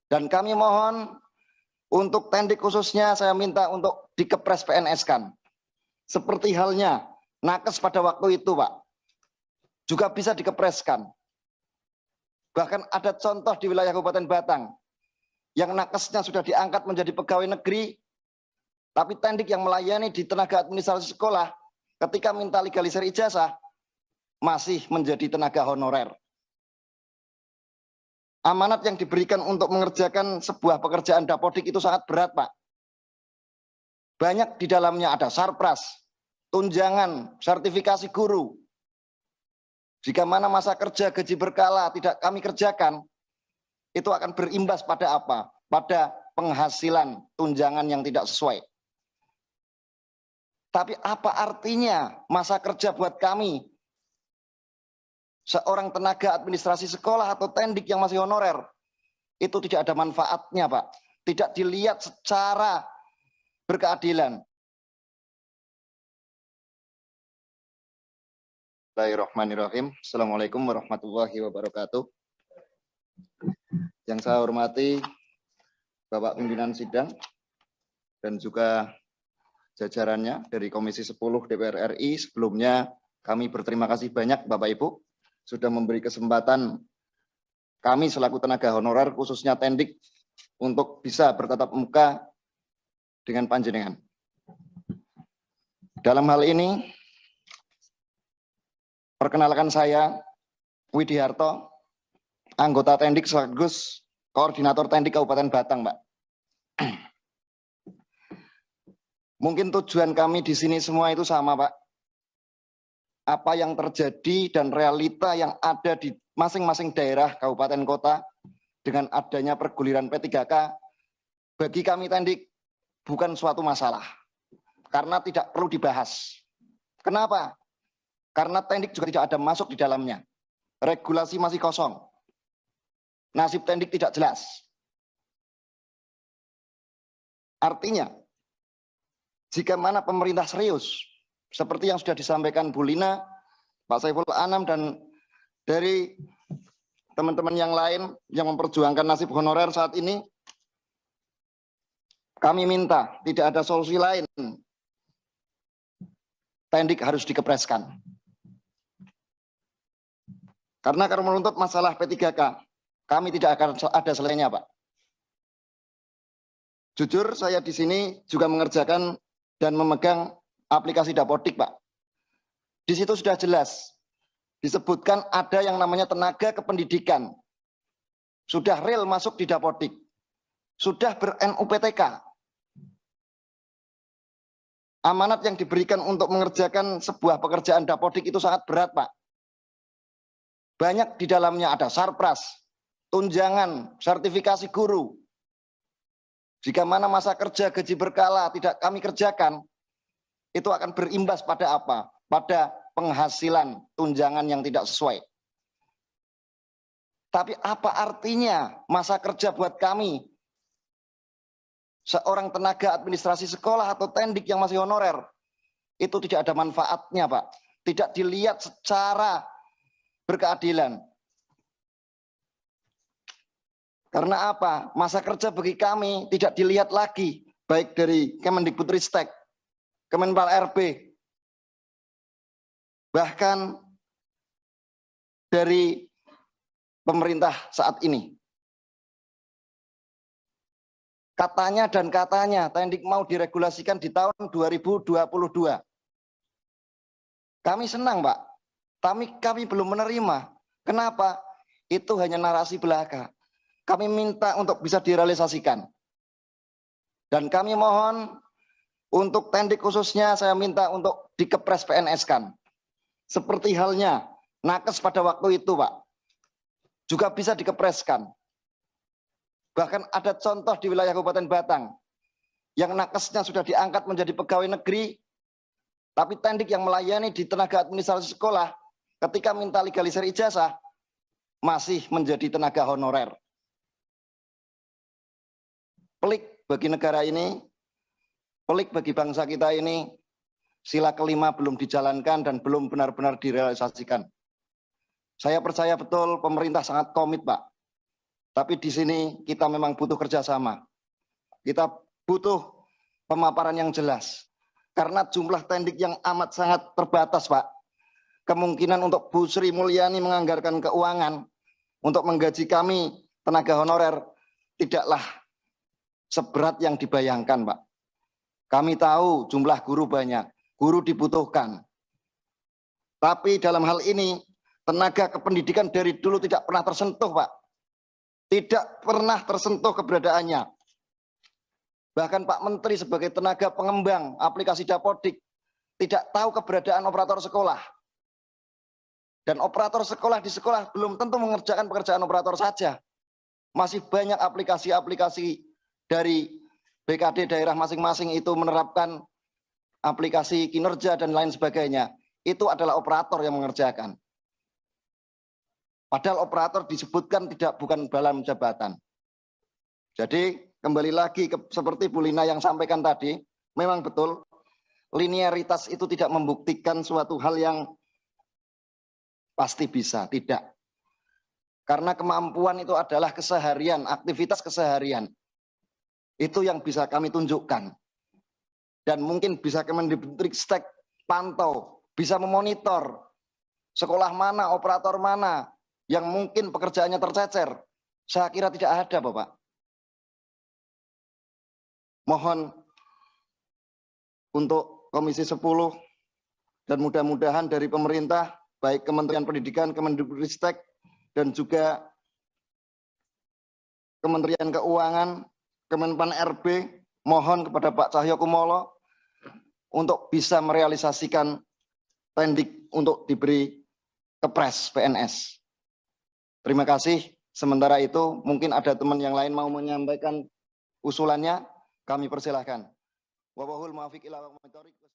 Dan kami mohon untuk Tendik khususnya saya minta untuk dikepres PNS-kan. Seperti halnya nakes pada waktu itu, Pak. Juga bisa dikepreskan. Bahkan ada contoh di wilayah Kabupaten Batang yang nakesnya sudah diangkat menjadi pegawai negeri, tapi Tendik yang melayani di tenaga administrasi sekolah ketika minta legalisir ijazah masih menjadi tenaga honorer. Amanat yang diberikan untuk mengerjakan sebuah pekerjaan dapodik itu sangat berat, Pak. Banyak di dalamnya ada sarpras, tunjangan, sertifikasi guru. Jika mana masa kerja gaji berkala tidak kami kerjakan, itu akan berimbas pada apa? Pada penghasilan tunjangan yang tidak sesuai. Tapi apa artinya masa kerja buat kami? Seorang tenaga administrasi sekolah atau Tendik yang masih honorer, itu tidak ada manfaatnya, Pak. Tidak dilihat secara berkeadilan. Bismillahirrahmanirrahim. Assalamualaikum warahmatullahi wabarakatuh. Yang saya hormati Bapak Pimpinan Sidang dan juga jajarannya dari Komisi 10 DPR RI. Sebelumnya kami berterima kasih banyak Bapak Ibu sudah memberi kesempatan kami selaku tenaga honorer khususnya Tendik untuk bisa bertatap muka dengan panjenengan. Dalam hal ini, perkenalkan saya Widiharto, anggota Tendik sekaligus koordinator Tendik Kabupaten Batang, Pak. Mungkin tujuan kami di sini semua itu sama, Pak. Apa yang terjadi dan realita yang ada di masing-masing daerah, kabupaten, kota, dengan adanya perguliran P3K, bagi kami Tendik bukan suatu masalah. Karena tidak perlu dibahas. Kenapa? Karena Tendik juga tidak ada masuk di dalamnya. Regulasi masih kosong. Nasib Tendik tidak jelas. Artinya, jika mana pemerintah serius, seperti yang sudah disampaikan Bu Lina, Pak Saiful Anam, dan dari teman-teman yang lain yang memperjuangkan nasib honorer saat ini, kami minta tidak ada solusi lain. Tendik harus dikepreskan. Karena kalau menuntut masalah P3K, kami tidak akan ada selesainya, Pak. Jujur, saya di sini juga mengerjakan dan memegang aplikasi Dapodik, Pak. Di situ sudah jelas disebutkan ada yang namanya tenaga kependidikan. Sudah real masuk di Dapodik. Sudah ber-NUPTK. Amanat yang diberikan untuk mengerjakan sebuah pekerjaan Dapodik itu sangat berat, Pak. Banyak di dalamnya ada sarpras, tunjangan, sertifikasi guru. Jika mana masa kerja gaji berkala tidak kami kerjakan, itu akan berimbas pada apa? Pada penghasilan tunjangan yang tidak sesuai. Tapi apa artinya masa kerja buat kami? Seorang tenaga administrasi sekolah atau Tendik yang masih honorer, itu tidak ada manfaatnya, Pak. Tidak dilihat secara berkeadilan. Karena apa? Masa kerja bagi kami tidak dilihat lagi, baik dari Kemendikbudristek, Kemenpal RB, bahkan dari pemerintah saat ini. Katanya dan katanya Tendik mau diregulasikan di tahun 2022. Kami senang, Pak. Kami belum menerima. Kenapa? Itu hanya narasi belaka. Kami minta untuk bisa direalisasikan. Dan kami mohon untuk Tendik khususnya saya minta untuk dikepres PNS-kan. Seperti halnya nakes pada waktu itu, Pak. Juga bisa dikepreskan. Bahkan ada contoh di wilayah Kabupaten Batang yang nakesnya sudah diangkat menjadi pegawai negeri, tapi Tendik yang melayani di tenaga administrasi sekolah ketika minta legalisir ijazah masih menjadi tenaga honorer. Pelik bagi negara ini, pelik bagi bangsa kita ini, sila kelima belum dijalankan dan belum benar-benar direalisasikan. Saya percaya betul pemerintah sangat komit, Pak. Tapi di sini kita memang butuh kerjasama. Kita butuh pemaparan yang jelas. Karena jumlah tendik yang amat sangat terbatas, Pak. Kemungkinan untuk Bu Sri Mulyani menganggarkan keuangan untuk menggaji kami tenaga honorer tidaklah seberat yang dibayangkan, Pak. Kami tahu jumlah guru banyak, guru dibutuhkan. Tapi dalam hal ini, tenaga kependidikan dari dulu tidak pernah tersentuh, Pak. Tidak pernah tersentuh keberadaannya. Bahkan Pak Menteri sebagai tenaga pengembang aplikasi Dapodik tidak tahu keberadaan operator sekolah. Dan operator sekolah di sekolah belum tentu mengerjakan pekerjaan operator saja. Masih banyak aplikasi-aplikasi dari BKD daerah masing-masing itu menerapkan aplikasi kinerja dan lain sebagainya. Itu adalah operator yang mengerjakan. Padahal operator disebutkan bukan dalam jabatan. Jadi kembali lagi seperti Bu Lina yang sampaikan tadi, memang betul linearitas itu tidak membuktikan suatu hal yang pasti bisa, tidak. Karena kemampuan itu adalah keseharian, aktivitas keseharian. Itu yang bisa kami tunjukkan. Dan mungkin bisa Kemendikbudristek pantau, bisa memonitor sekolah mana, operator mana yang mungkin pekerjaannya tercecer. Saya kira tidak ada, Bapak. Mohon untuk Komisi 10 dan mudah-mudahan dari pemerintah, baik Kementerian Pendidikan, Kemendikbudristek, dan juga Kementerian Keuangan, Kemenpan RB, mohon kepada Pak Cahyokumolo untuk bisa merealisasikan tendik untuk diberi kepres PNS. Terima kasih. Sementara itu mungkin ada teman yang lain mau menyampaikan usulannya, kami persilahkan. Wallahul muwaffiq ila aqwamit thoriq.